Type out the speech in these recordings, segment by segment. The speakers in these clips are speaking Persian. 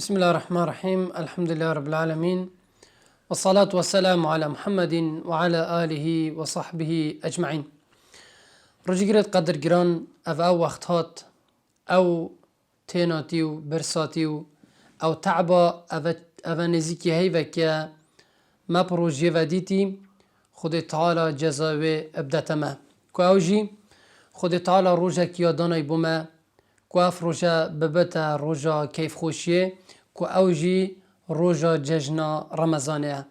بسم الله الرحمن الرحيم. الحمد لله رب العالمين، والصلاة والسلام على محمد وعلى آله وصحبه أجمعين. رجيرت قدر جران أو وقتات أو تيناتيو برساتيو أو تعبا أو نزيكي هيفا كيا ما بروجي وديتي خود تعالى جزاوي ابدتما كو أوجي خود تعالى روجا كيا داناي بوما كو اف روجا ببتا روجا كيف خوشيه كو اوجي روجا ججنا رمضانيه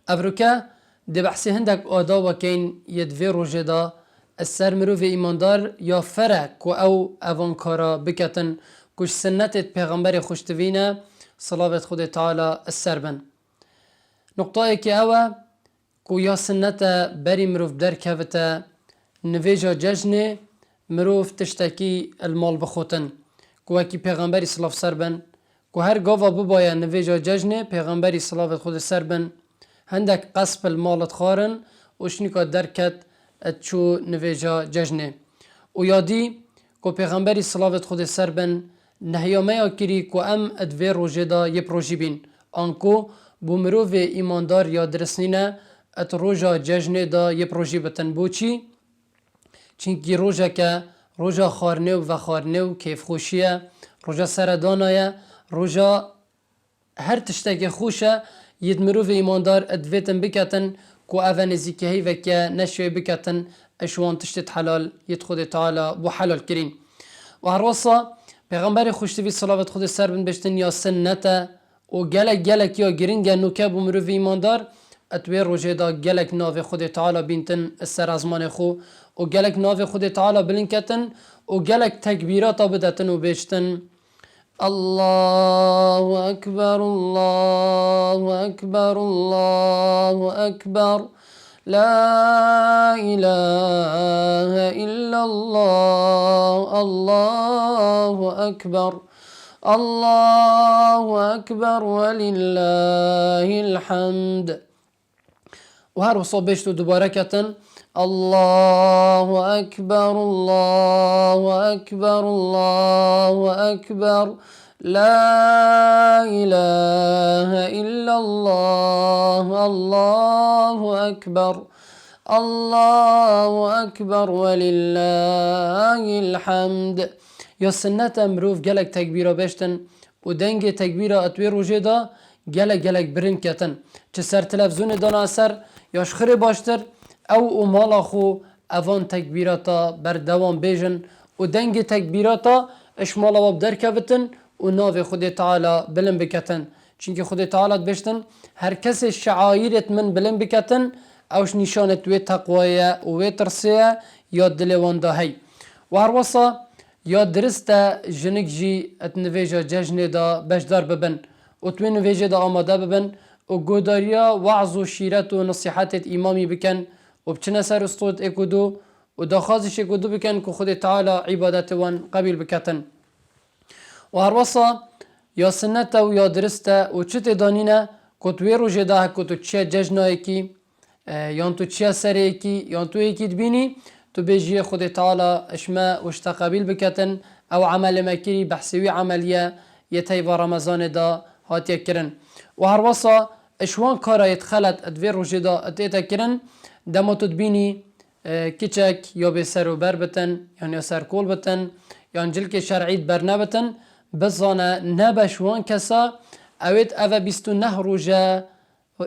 افروكا دي بحثي هندك اودا وكين يدفي روجا دا السر مروفي ايماندار يا فرا كو او اوانكارا بكتن كوش سنة پیغمبر خوشتوينه صلاة خود تعالى السر بن نقطة كي اوه كو يا سنة بري مروف در كفتا نويجا ججنه مروف تشتكي المال بخوتن كو اكي پیغمبری صلاف سربن كو هر گاوا ببايا نويجا ججنه پیغمبری صلاف خود سربن هندك قصب المال تخارن وشنكا دركت اتشو نويجا ججنه ويادي كو پیغمبری صلاف خود سربن نهيامه كري كو ام ادوي روجه دا يبروجي بين انكو بو مروف ايماندار يا درسنينه ات روجا ججنه دا يبروجي بتن بوچي چونکی روزا که روزا خارنه و خارنه و کیف خوشیه روزا سردانایه روزا هر تشتاق خوشه ید مروف ایماندار ادویتن بکتن کو اوه نزیکه هی وکه نشوی بکتن اشوان تشتت حلال ید خود تعالی بو حلال کرین و هر وصا پیغمبر خوشتوی صلاوت خود سر بن بشتن یا سنته و گلک یا گرینگه نوکه بو مروف ایماندار اتوی روزه دا گلک ناو خود تعالی بینتن السر ازمان خو و گلک ناو خود تعالی بلنکتن و گلک تکبیرات بدتن و بیشتن الله اکبر الله اکبر الله اکبر لا اله الا الله الله اکبر الله اکبر ولله الحمد و هر وصاب بیشتو دوباره کتن الله أكبر الله أكبر الله أكبر لا إله إلا الله الله أكبر الله أكبر ولله الحمد يا سنة مروف جلك تكبيرة بشتن ودنج تكبيرة أتوير وجدا جلك برن كتن تسر تلفزون دانا أسر ياش خري باشتر او مالا خو اوان تکبیراتا بردوام بیجن و دنگ تکبیراتا اشمالا واب درکبتن و ناو خود تعالی بلن بکتن چونکه خود تعالی بشتن هر کس شعایرت من بلن بکتن اوش نشانت وی تقویه و وی ترسیه یا دلوان دا هی و هر وصا یا درست جنگ جی اتنویجا ججنه دا بشدار ببن و توی نویجه دا آماده ببن و گوداریا وعظ و شیرت و نصیحتت ایمامی بکن و بچنه سر استود اکودو و داخازش اکودو بکن که خود تعالی عبادت وان قبیل بکتن و هر وصا یا سنت و یا درست و چت دانینه که توی روژه ده که تو چه ججنه کی یا تو چه سره کی یا تو یکی دبینی تو بیجی خود تعالی اشما وشتا قبیل بکتن او عمل مکری بحثوی عملیه یتی و رمضان دا هاتیه کرن و هر وصا اشوان کارا یتخلت ادوی روژه دا اتیتا کرن دما تدبینی کچک یا به سر و بر بتن یا سر کول بتن یا جلک شرعیت بر نبتن بزانه نبشوان کسا اوید اوه 29 روژه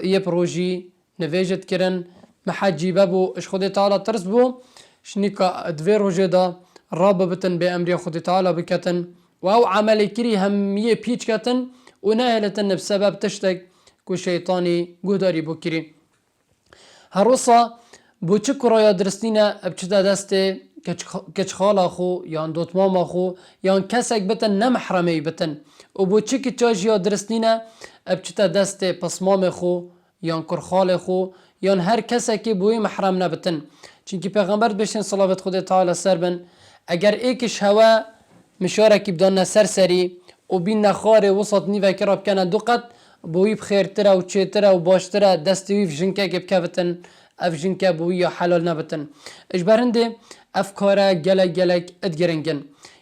یه پروژی نویجت کرن محجیبه بو اش خود تعالی ترس بو شنیکا دوی روژه دا راب بتن به امری خود تعالی بکتن و او عملی کری همیه پیچ کتن و نهلتن بسبب تشتک کو شیطانی گوداری بو کری هر وصا بو چه کرایا درستینه ابچتا دسته کچ خالا خو یا دوت ماما خو یا کسک بتن نمحرمی بتن و بو چه کچاج یا درستینه ابچتا دسته پس مام خو یا کرخال خو یا هر کسکی بوی محرم نبتن چونکه پیغمبر بشن صلوات خود تعالی سر بن اگر ایکش هوا مشارکی بدان سرسری و بین نخار وسط نیوه کراب کنه دو قد بوی بخیرتره و چیتره و باشتره دستوی فجنکه که بکفتن اف جنکه بوی یا حلال نبتن اجبرنده افکاره گلک ادگرنگن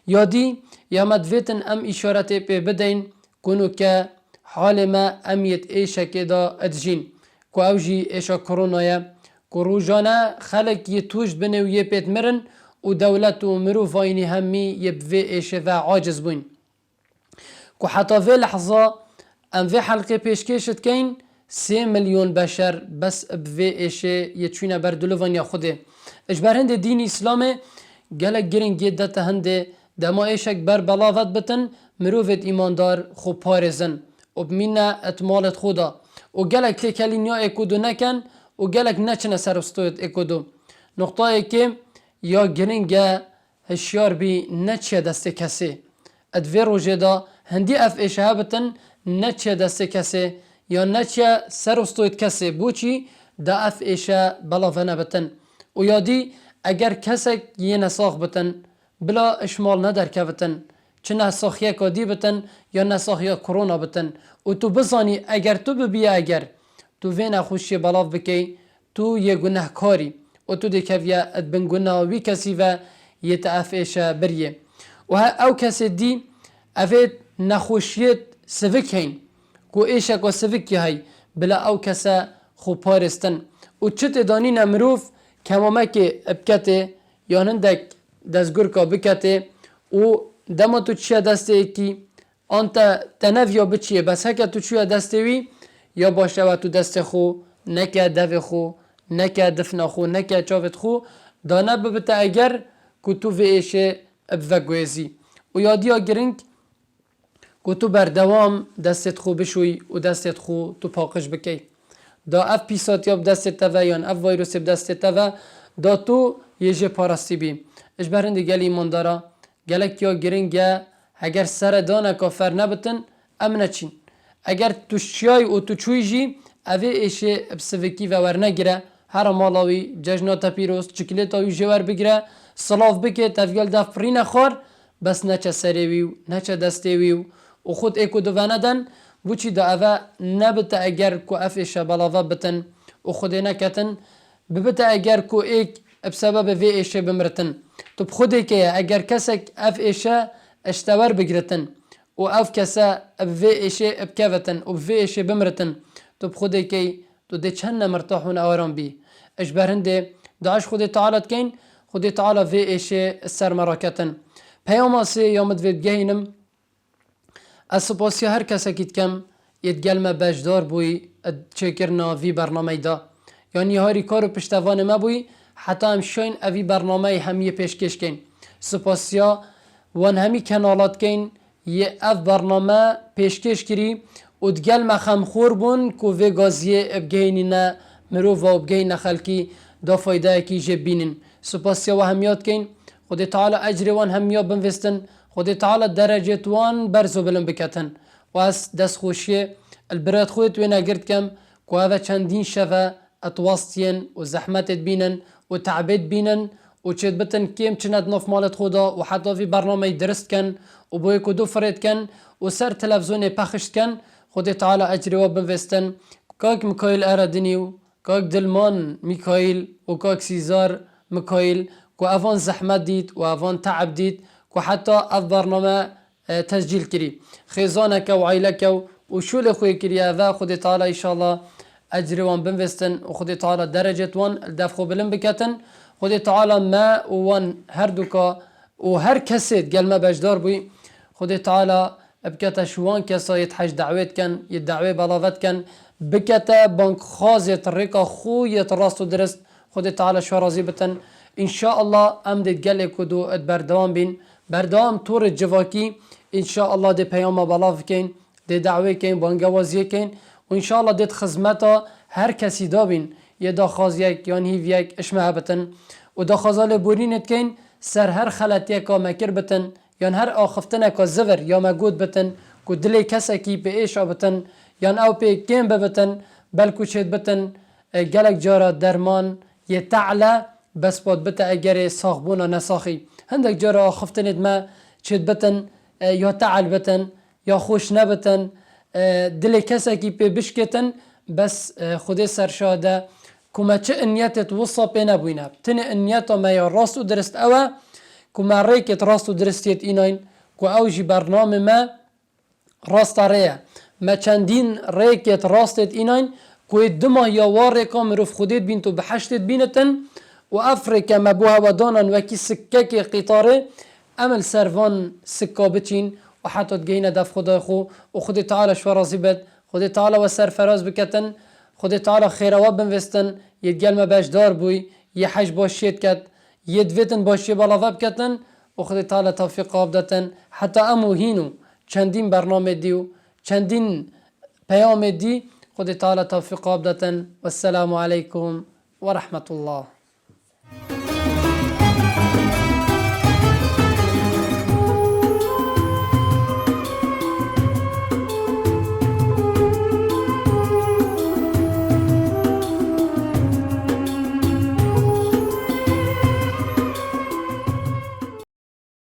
یادی یا مدویتن ام اشارت پی بدین کنو که حال ما امیت ایشه که دا ادجین که او جی ایشه کرونایه که روزانه خلق یه توش بنه و یه پیت مرن و دولت و مروف آینی همی یه بوی ایشه و عاجز بوین که حتی في لحظه ام في حلقه پیشکشت کین 3 میلیون بشر بس بوی ایشه یه چوینه بردلوان یا خوده اجبر هنده دین اسلام گلک گرنگ دت هنده دما ایشک بر بلاوت بتن مروفت ایماندار خو پارزن و بمینه اتمالت خودا و گلک کلی نیا اکودو نکن و گلک نچنه سرستویت اکودو نقطه ای که یا گرنگه هشیار بی نچه دست کسی ادوی روژه دا هندی اف ایشه بتن نچه دست کسی یا نچه سرستویت کسی بوچی دا اف ایشه بلاوانه بتن و یادی اگر کسک یه نساخ بتن بلا اشمال ندر که بتن چه نساخیه کادی بتن یا نساخیه کرونا بتن و تو بزانی اگر تو ببیه اگر تو وین خوشی بلاف بکی تو یه گناه کاری و تو دیکویه ادبن گناه وی کسی و یه تافیشه بریه و او کسی دی اوید نخوشیت سوک هین کو ایشه کو سوکی های بلا او کسا خو پارستن و چت دانی نمروف کمامه که ابکته یا نندک دستگور که بکته و دما تو چیه دسته کی آنتا تنویا بچیه بس هکه تو چیه دسته وی یا باشه و تو دست خو نکه دو خو نکه دفن خو نکه چاوت خو دانه ببته اگر که تو ویشه ابوگویزی و یادیا گرنگ که تو بردوام دستت خو بشوی و دستت خو تو پاقش بکی دا اف پیسات یا دستت توا یا اف ویروس دستت توا دا تو یه پارستی بی اجبرنده گلی ایماندارا گلک یا گرنگه اگر سر دانه کافر نبتن امنه چین اگر تو شیای و تو چویجی اوه ایشه بسوکی و ورنگره هر مالاوی ججنات پیروز چکلیتاوی جوار بگیره صلاف بکه تفگل دفرین خور بس نچه سریویو نچه دستیویو و خود ایکو دووندن بوچی دا اوه نبته اگر کو اف ایشه بلاوه بتن و خود نکتن ببته اگر کو ایک بسبب وی ایشه بمرتن تو بخوده که اگر کسک اف ایشه اشتور بگرتن و اف کسا وی ایشه بکوتن و وی ایشه بمرتن تو بخوده که تو ده چند مرتاحون آرام بی اجبرنده داعش خود تعالی کن خود تعالی وی ایشه سر مراکتن پیام آسی یامد وید گهینم از سپاسی هر کسا کید کم یدگلمه بجدار بوی چکرنا وی برنامه دا یعنی هاری کارو پشتوان ما بوی حتی هم شاین اوی برنامه همیه پیشکش کن سپاسیا وان همی کنالات کن یه اف برنامه پیشکش کری و دگل مخم خور بون که وی گازیه ابگهینی نه مروف و ابگهین خلکی دا فایده اکی جب بینن سپاسیا و همیات کن خود تعالی اجر وان همیا بنوستن خود تعالی درجه وان برزو بلن بکتن و از دست خوشیه البرات خودت وینا گرد کم که اوه چندین شفه اتواستین و زحمتت بینن و تعبید بینن و چید بتن کم چند نف مالت خودا و حتی في برنامه درست کن و بوی کدو فرید کن و سر تلفزیون پخشت کن خود تعالی اجر و بنوستن کاک میکائیل اردنیو کاک دلمان میکائیل و کاک سیزار میکائیل که اوان زحمت دید و اوان تعب دید که حتی اف برنامه تسجیل کری خیزانک و عیلک و شول خوی کری و خود تعالی انشاءالله اجر وان بنوستن و خود تعالی درجت وان دفخو بلن بکتن خود تعالی ما وان هر دوکا و هر کسی گلمه بجدار بوی خود تعالی بکتا شوان کسا یتحج دعوت کن یدعوی بلاوت کن بکتا بانک خاز یترکا خو یتراست و درست خود تعالی شوارازی بتن انشاءالله امدید گل کدو بردوام بین بردوام طور جواکی انشاءالله ده پیام بلاف کن ده دعوی کن بانگوازی کن و انشاءالله ده خدمتا هر کسی دابین یه دا خاز یک یان هیو یک اشمه بتن و دا خازال بورینت کن سر هر خلطیه که مکر بتن یان هر آخفتنه که زور یا مگود بتن که دلی کسی که به ایشا بتن یان او پی کم ببتن بلکو چید بتن گلک جارا درمان یه تعلا بس باد بتا اگر ساخبونا نساخی هندک جارا آخفتنید ما چید بتن یا تعال بتن یا خوش نبتن دلی کسی که پی بشکتن بس خودی سرشاده كما چه انيات توصى بينا بوينا تن انيات ما يراستو درست اوه كما ريكت راستو درستيت ايناين كو اوجي برنامج ما راست ریه ما چندین ریکت راستت ایناین که دما یا واره که مروف خودت بین تو بحشتت بینتن و افریقا ما بوها و دانن وکی سکه که قطاره عمل سروان سکا بچین و حتی تگینه دف خدای خو و خود تعالی شورازی بد خود تعالی و سرفراز بکتن خود تعالی خیره بنوستن یه گلمه باش دار بوی یه حج باشید کت یه دویتن باشی بالا بکتن و خود تعالی توفیق آبدتن حتی امو هینو چندین برنامه دیو چندین پیام دی خود تعالی توفیق آبدتن والسلام علیکم ورحمة الله.